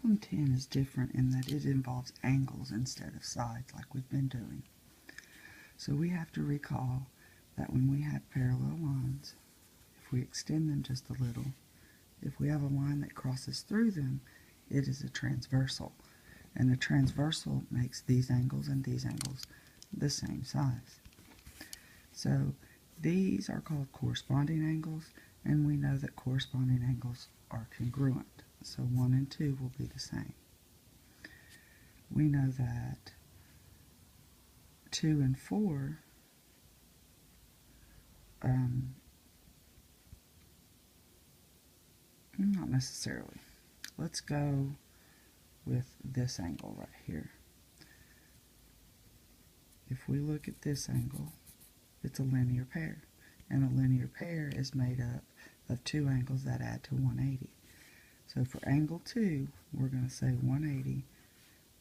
Problem 10 is different in that it involves angles instead of sides like we've been doing. So we have to recall that when we have parallel lines, if we extend them just a little, if we have a line that crosses through them, it is a transversal. And a transversal makes these angles and these angles the same size. So these are called corresponding angles, and we know that corresponding angles are congruent. So 1 and 2 will be the same. We know that 2 and 4 not necessarily. Let's go with this angle right here. If we look at this angle, it's a linear pair, and a linear pair is made up of two angles that add to 180. So for angle 2, we're going to say 180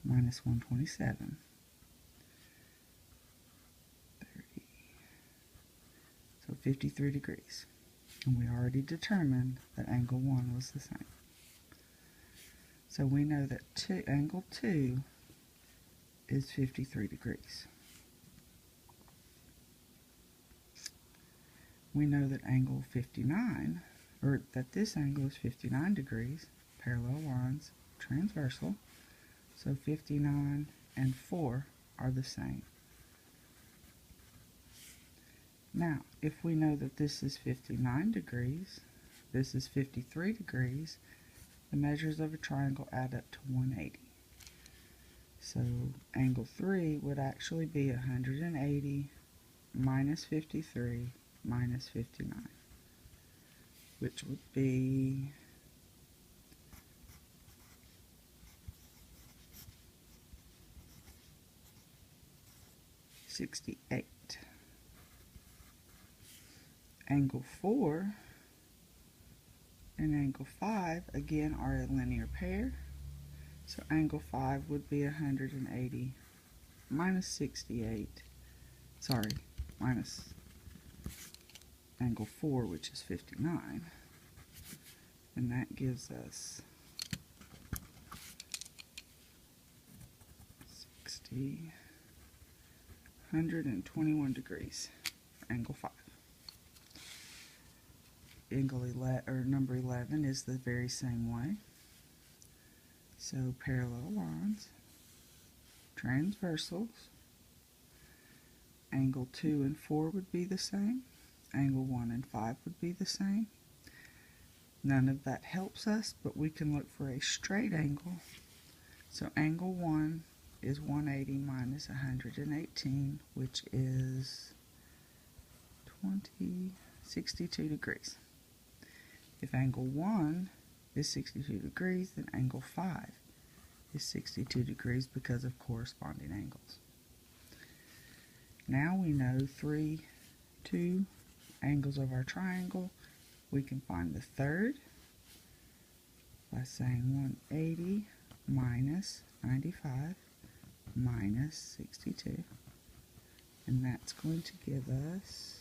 minus 127. 30. So 53 degrees. And we already determined that angle 1 was the same. So we know that angle 2 is 53 degrees. We know that angle 59, or that this angle is 59 degrees, parallel lines, transversal. So 59 and 4 are the same. Now, if we know that this is 59 degrees, this is 53 degrees, the measures of a triangle add up to 180. So angle 3 would actually be 180 minus 53 minus 59, which would be 68. Angle 4 and angle 5 again are a linear pair. So angle 5 would be 180 minus 68, minus angle 4, which is 59. And that gives us 121 degrees for angle 5. Angle 11, or number 11, is the very same way. So parallel lines, transversals, angle 2 and 4 would be the same, angle 1 and 5 would be the same. None of that helps us, but we can look for a straight angle. So angle 1 is 180 minus 118, which is 62 degrees. If angle 1 is 62 degrees, then angle 5 is 62 degrees because of corresponding angles. Now we know two angles of our triangle. We can find the third by saying 180 minus 95 minus 62. And that's going to give us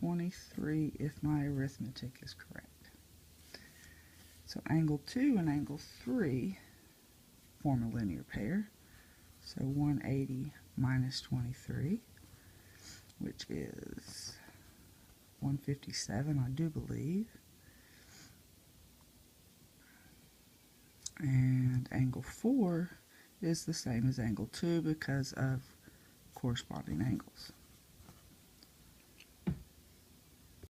23 if my arithmetic is correct. So angle 2 and angle 3 form a linear pair. So 180 minus 23, which is 157, I do believe. And angle 4 is the same as angle 2 because of corresponding angles.